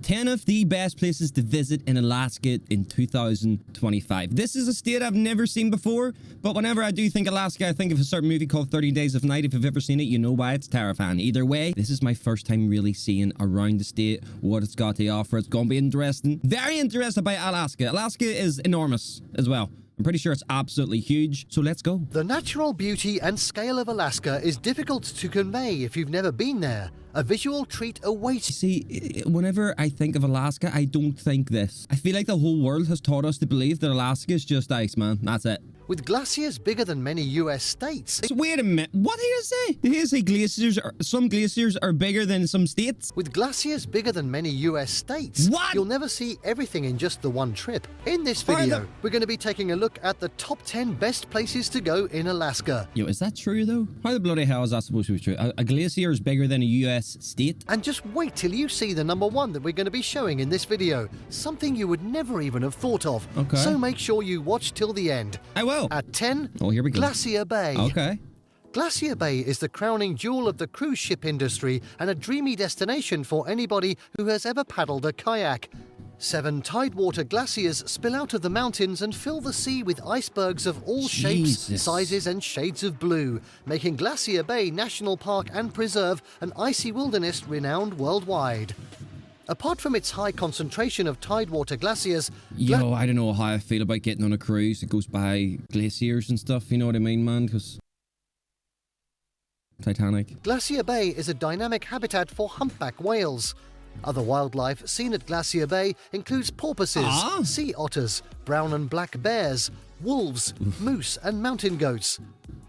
10 of the best places to visit in Alaska in 2025. This is a state I've never seen before, but whenever I do think Alaska, I think of a certain movie called 30 Days of Night. If you've ever seen it, you know why it's terrifying. Either way, this is my first time really seeing around the state what it's got to offer. It's going to be interesting. Very interested by Alaska. Alaska is enormous as well. I'm pretty sure it's absolutely huge, so let's go. The natural beauty and scale of Alaska is difficult to convey if you've never been there. A visual treat awaits. See, whenever I think of Alaska, I don't think this. I feel like the whole world has taught us to believe that Alaska is just ice, man. That's it. With glaciers bigger than many US states. So wait a minute, what did you say? Did you say some glaciers are bigger than some states? With glaciers bigger than many US states. What? You'll never see everything in just the one trip. In this video, we're going to be taking a look at the top 10 best places to go in Alaska. Yo, is that true though? How the bloody hell is that supposed to be true? A glacier is bigger than a US state? And just wait till you see the number one that we're going to be showing in this video. Something you would never even have thought of. Okay. So make sure you watch till the end. I will. At 10, oh, here we go. Glacier Bay. Okay. Glacier Bay is the crowning jewel of the cruise ship industry and a dreamy destination for anybody who has ever paddled a kayak. 7 tidewater glaciers spill out of the mountains and fill the sea with icebergs of all shapes, sizes and shades of blue, making Glacier Bay National Park and Preserve an icy wilderness renowned worldwide. Apart from its high concentration of tidewater glaciers... Yo, I don't know how I feel about getting on a cruise that goes by glaciers and stuff, you know what I mean, man? Because... Titanic. Glacier Bay is a dynamic habitat for humpback whales. Other wildlife seen at Glacier Bay includes porpoises, sea otters, brown and black bears, wolves, moose and mountain goats.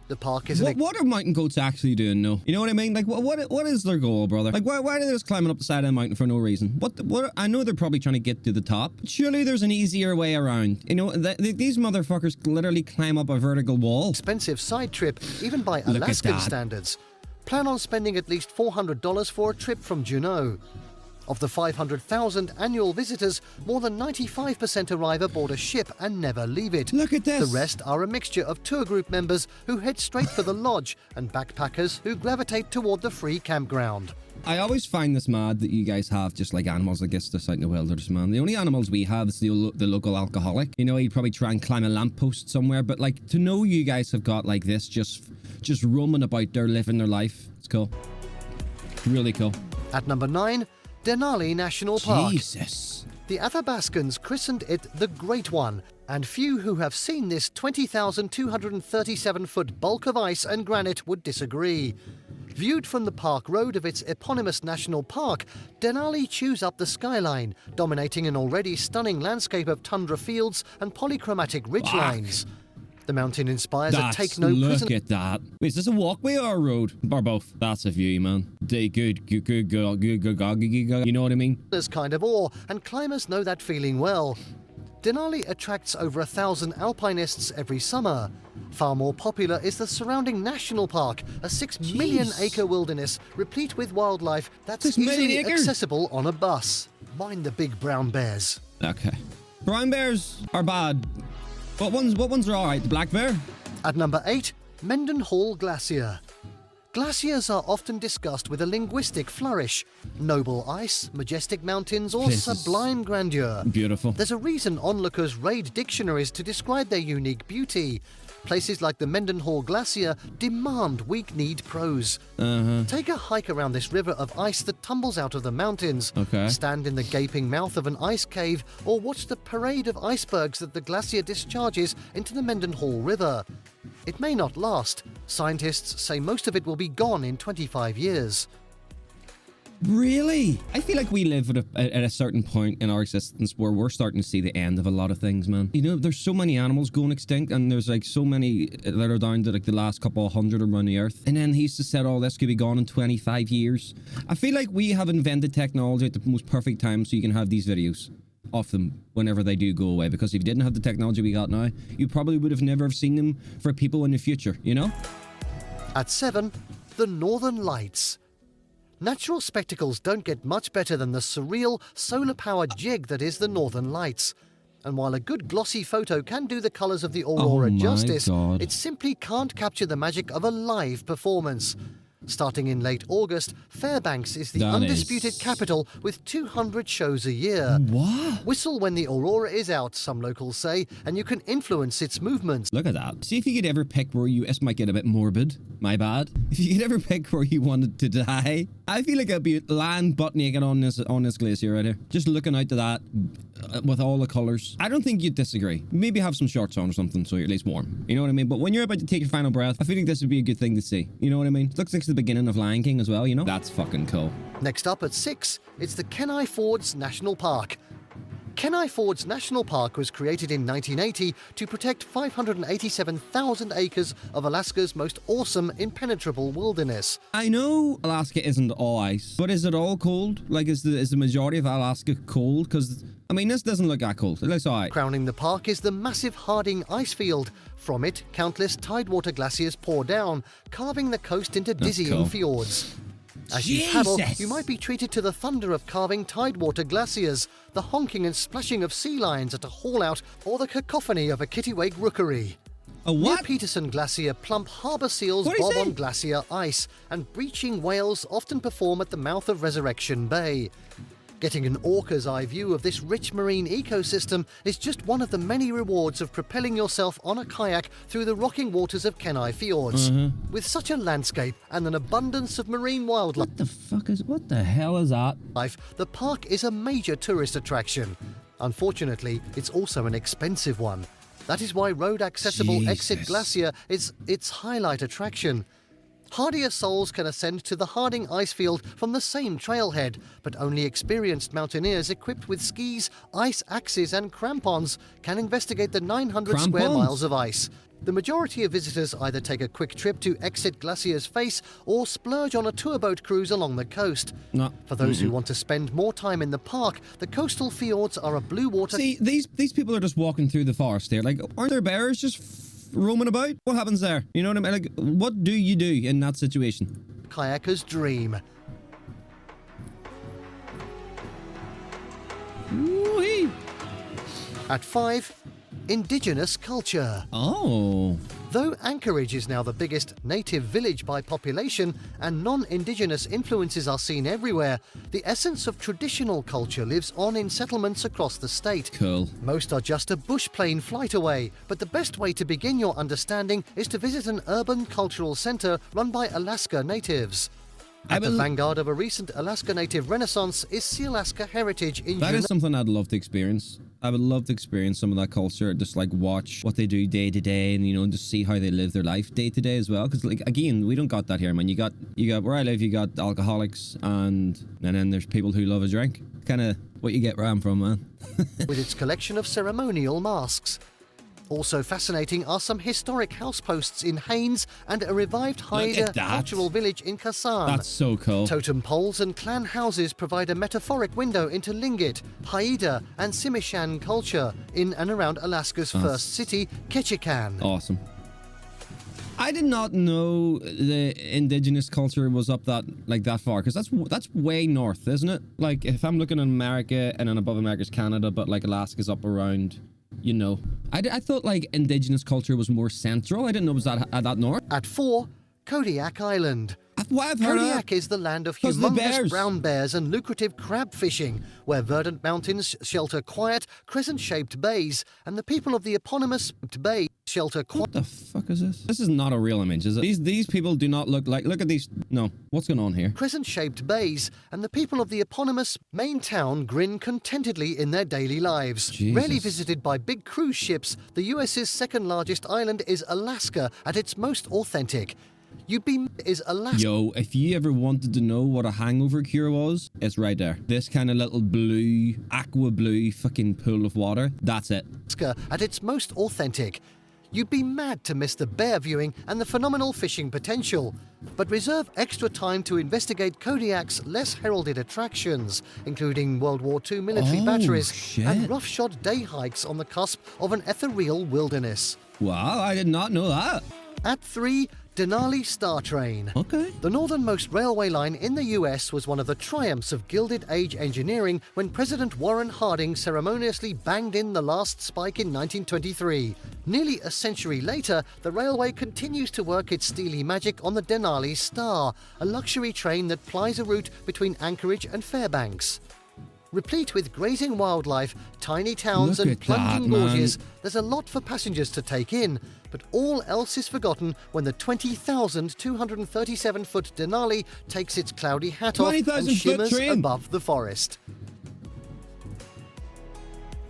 The park is what are mountain goats actually doing, though? You know what I mean? Like, what is their goal, brother? Like, why are they just climbing up the side of the mountain for no reason? What? I know they're probably trying to get to the top, but surely there's an easier way around. You know, these motherfuckers literally climb up a vertical wall. Expensive side trip, even by Alaskan standards. Plan on spending at least $400 for a trip from Juneau. Of the 500,000 annual visitors, more than 95% arrive aboard a ship and never leave it. Look at this. The rest are a mixture of tour group members who head straight for the lodge and backpackers who gravitate toward the free campground. I always find this mad that you guys have just like animals that gets this out in the wilderness, man. The only animals we have is the local alcoholic. You know, he'd probably try and climb a lamppost somewhere, but like to know you guys have got like this just roaming about there living their life. It's cool. Really cool. At number 9, Denali National Park. Jesus. The Athabascans christened it the Great One, and few who have seen this 20,237-foot bulk of ice and granite would disagree. Viewed from the park road of its eponymous national park, Denali chews up the skyline, dominating an already stunning landscape of tundra fields and polychromatic ridgelines. The mountain inspires a take-no-prisoners... Look at that. Wait, is this a walkway or a road? Or both? That's a view, man. Good. You know what I mean? ...kind of awe, and climbers know that feeling well. Denali attracts over 1,000 alpinists every summer. Far more popular is the surrounding national park, a 6 million acre wilderness replete with wildlife that's easily accessible on a bus. Mind the big brown bears. Okay. Brown bears are bad. What ones are alright? The black bear? At number 8, Mendenhall Glacier. Glaciers are often discussed with a linguistic flourish. Noble ice, majestic mountains, or sublime grandeur. Beautiful. There's a reason onlookers raid dictionaries to describe their unique beauty. Places like the Mendenhall Glacier demand weak-kneed prose. Take a hike around this river of ice that tumbles out of the mountains. Stand in the gaping mouth of an ice cave, or watch the parade of icebergs that the glacier discharges into the Mendenhall River. It may not last. Scientists say most of it will be gone in 25 years. Really? I feel like we live at a certain point in our existence where we're starting to see the end of a lot of things, man. You know, there's so many animals going extinct, and there's like so many that are down to like the last couple of hundred around the earth. And then he used to say all this could be gone in 25 years. I feel like we have invented technology at the most perfect time so you can have these videos of them whenever they do go away. Because if you didn't have the technology we got now, you probably would have never seen them for people in the future, you know? At 7, the Northern Lights. Natural spectacles don't get much better than the surreal, solar-powered jig that is the Northern Lights. And while a good glossy photo can do the colours of the aurora justice, it simply can't capture the magic of a live performance. Starting in late August, Fairbanks is the undisputed capital with 200 shows a year. What? Whistle when the aurora is out, some locals say, and you can influence its movements. Look at that. See if you could ever pick where you... This might get a bit morbid. My bad. If you could ever pick where you wanted to die, I feel like I'd be lying butt naked on this glacier right here. Just looking out to that with all the colours. I don't think you'd disagree. Maybe have some shorts on or something so you're at least warm. You know what I mean? But when you're about to take your final breath, I feel like this would be a good thing to see. You know what I mean? Looks like it's the beginning of Lion King as well, you know? That's fucking cool. Next up at 6, it's the Kenai Fjords National Park. Kenai Fjords National Park was created in 1980 to protect 587,000 acres of Alaska's most awesome, impenetrable wilderness. I know Alaska isn't all ice, but is it all cold? Like, is the majority of Alaska cold? Because, I mean, this doesn't look that cold. It looks alright. Crowning the park is the massive Harding ice field. From it, countless tidewater glaciers pour down, carving the coast into dizzying fjords. As you paddle, you might be treated to the thunder of carving tidewater glaciers, the honking and splashing of sea lions at a haul-out, or the cacophony of a kittiwake rookery. A what? Near Peterson Glacier, plump harbour seals bob on glacier ice, and breaching whales often perform at the mouth of Resurrection Bay. Getting an orca's eye view of this rich marine ecosystem is just one of the many rewards of propelling yourself on a kayak through the rocking waters of Kenai Fjords. With such a landscape and an abundance of marine wildlife, What the hell is that? the park is a major tourist attraction. Unfortunately, it's also an expensive one. That is why road-accessible Exit Glacier is its highlight attraction. Hardier souls can ascend to the Harding icefield from the same trailhead, but only experienced mountaineers equipped with skis, ice axes and crampons can investigate the 900 square miles of ice. The majority of visitors either take a quick trip to Exit Glacier's face or splurge on a tourboat cruise along the coast. For those who want to spend more time in the park, the coastal fjords are a blue water... See, these people are just walking through the forest here. Like, aren't there bears just roaming about? What happens there? You know what I mean? Like, what do you do in that situation? Kayaker's dream. Woo-wee. At 5, Indigenous culture. Oh. Though Anchorage is now the biggest native village by population and non-Indigenous influences are seen everywhere, the essence of traditional culture lives on in settlements across the state. Cool. Most are just a bush plane flight away, but the best way to begin your understanding is to visit an urban cultural centre run by Alaska natives. At the vanguard of a recent Alaska Native renaissance is Sealaska Heritage in That is something I'd love to experience. I would love to experience some of that culture, just like watch what they do day to day and, you know, just see how they live their life day to day as well. Because, like, again, we don't got that here, man. You got where I live, you got alcoholics and then there's people who love a drink. Kind of what you get where I'm from, man. With its collection of ceremonial masks. Also fascinating are some historic houseposts in Haines and a revived Haida cultural village in Kasan. That's so cool. Totem poles and clan houses provide a metaphoric window into Tlingit, Haida and Simishan culture in and around Alaska's first city, Ketchikan. Awesome. I did not know the Indigenous culture was up that far, because that's way north, isn't it? Like, if I'm looking at America and then above America's Canada, but like Alaska's up around, you know. I thought like Indigenous culture was more central. I didn't know it was that north. At 4, Kodiak Island. Kodiak is the land of humongous brown bears and lucrative crab fishing, where verdant mountains shelter quiet, crescent-shaped bays, and the people of the eponymous bay shelter quiet... What the fuck is this? This is not a real image, is it? These people do not look like... Look at these... No. What's going on here? Crescent-shaped bays, and the people of the eponymous main town grin contentedly in their daily lives. Jesus. Rarely visited by big cruise ships, the US's second-largest island is Alaska at its most authentic. Is Alaska. Yo, if you ever wanted to know what a hangover cure was, it's right there. This kind of little blue, aqua blue fucking pool of water. That's it. At its most authentic. You'd be mad to miss the bear viewing and the phenomenal fishing potential. But reserve extra time to investigate Kodiak's less heralded attractions, including World War II military batteries and roughshod day hikes on the cusp of an ethereal wilderness. Wow, I did not know that. At 3, Denali Star Train. Okay. The northernmost railway line in the US was one of the triumphs of Gilded Age engineering when President Warren Harding ceremoniously banged in the last spike in 1923. Nearly a century later, the railway continues to work its steely magic on the Denali Star, a luxury train that plies a route between Anchorage and Fairbanks. Replete with grazing wildlife, tiny towns Look and at plunging that, man. gorges, there's a lot for passengers to take in, but all else is forgotten when the 20,237-foot Denali takes its cloudy hat off and 20,000 foot shimmers train. above the forest.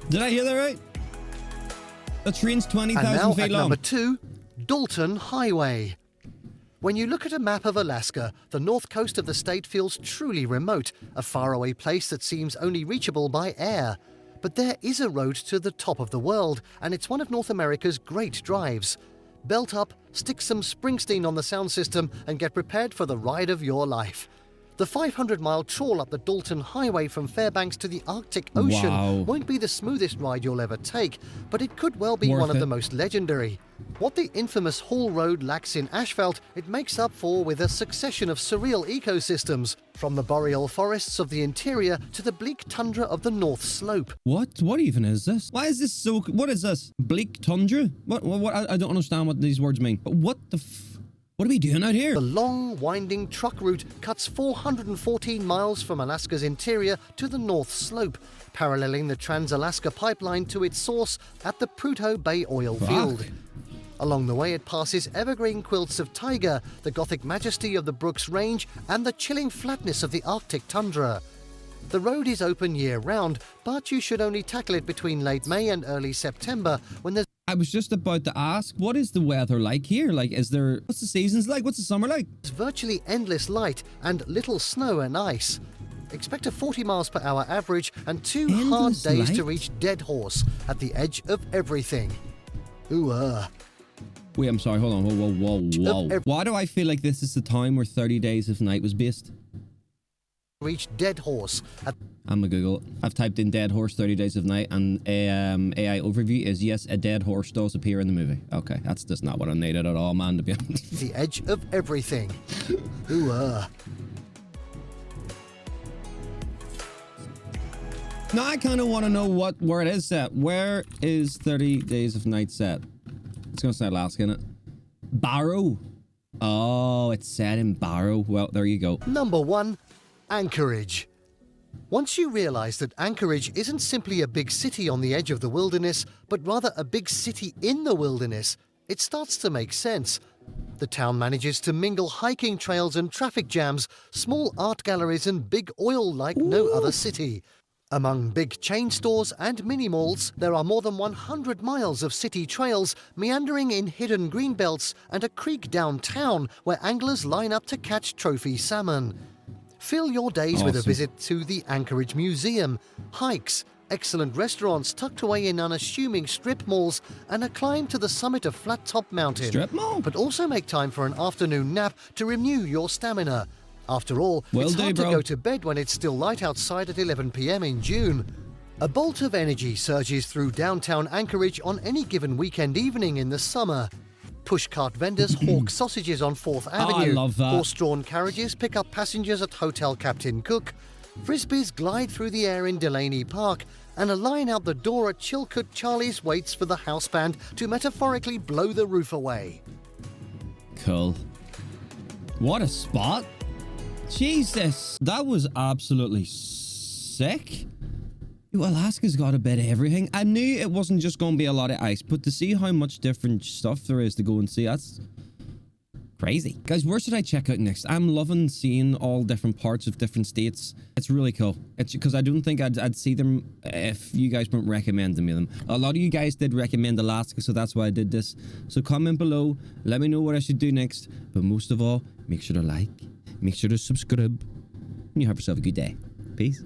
Did I hear that right? The train's And 20,000 now feet at long. number 2, Dalton Highway. When you look at a map of Alaska, the north coast of the state feels truly remote, a faraway place that seems only reachable by air. But there is a road to the top of the world, and it's one of North America's great drives. Belt up, stick some Springsteen on the sound system, and get prepared for the ride of your life. The 500-mile trawl up the Dalton Highway from Fairbanks to the Arctic Ocean Wow. won't be the smoothest ride you'll ever take, but it could well be Worth one of it. the most legendary. What the infamous Hall Road lacks in asphalt, it makes up for with a succession of surreal ecosystems, from the boreal forests of the interior to the bleak tundra of the North Slope. What? What even is this? Why is this so... What is this? Bleak tundra? What? I don't understand what these words mean. But what the what are we doing out here? The long, winding truck route cuts 414 miles from Alaska's interior to the North Slope, paralleling the Trans-Alaska Pipeline to its source at the Prudhoe Bay oil field. Along the way, it passes evergreen quilts of taiga, the Gothic majesty of the Brooks Range, and the chilling flatness of the Arctic tundra. The road is open year-round, but you should only tackle it between late May and early September, when there's I was just about to ask, what is the weather like here? Like, is there... What's the seasons like? What's the summer like? virtually endless light and little snow and ice. Expect a 40 miles per hour average and 2 hard Endless days to light? reach Dead Horse at the edge of everything. Wait, I'm sorry. Hold on. Whoa. Why do I feel like this is the time where 30 Days of Night was based? Reach Dead Horse at I'm gonna Google it. I've typed in Dead Horse 30 Days of Night and AI overview is yes, a dead horse does appear in the movie. Okay, that's just not what I needed at all, man, to be honest. the edge of everything. Now I kind of want to know where it is set. Where is 30 Days of Night set? It's gonna say Alaska, innit? Barrow. Oh, it's set in Barrow. Well, there you go. Number 1, Anchorage. Once you realize that Anchorage isn't simply a big city on the edge of the wilderness, but rather a big city in the wilderness, it starts to make sense. The town manages to mingle hiking trails and traffic jams, small art galleries and big oil like no other city. Among big chain stores and mini-malls, there are more than 100 miles of city trails meandering in hidden greenbelts and a creek downtown where anglers line up to catch trophy salmon. Fill your days with a Awesome. visit to the Anchorage Museum, hikes, excellent restaurants tucked away in unassuming strip malls, and a climb to the summit of Flat Top Mountain. Strip mall? But also make time for an afternoon nap to renew your stamina. After all, Will it's do, hard bro. to go to bed when it's still light outside at 11 p.m. in June. A bolt of energy surges through downtown Anchorage on any given weekend evening in the summer. Pushcart vendors hawk sausages on 4th Avenue. love that. Horse-drawn carriages pick up passengers at Hotel Captain Cook. Frisbees glide through the air in Delaney Park, and a line out the door at Chilcoot Charlie's waits for the house band to metaphorically blow the roof away. Cool. What a spot. Jesus. That was absolutely sick. Well, Alaska's got a bit of everything. I knew it wasn't just going to be a lot of ice, but to see how much different stuff there is to go and see, that's crazy. Guys, where should I check out next? I'm loving seeing all different parts of different states. It's really cool. It's because I don't think I'd see them if you guys weren't recommending me them. A lot of you guys did recommend Alaska, so that's why I did this. So comment below, let me know what I should do next. But most of all, make sure to like, make sure to subscribe, and you have yourself a good day. Peace.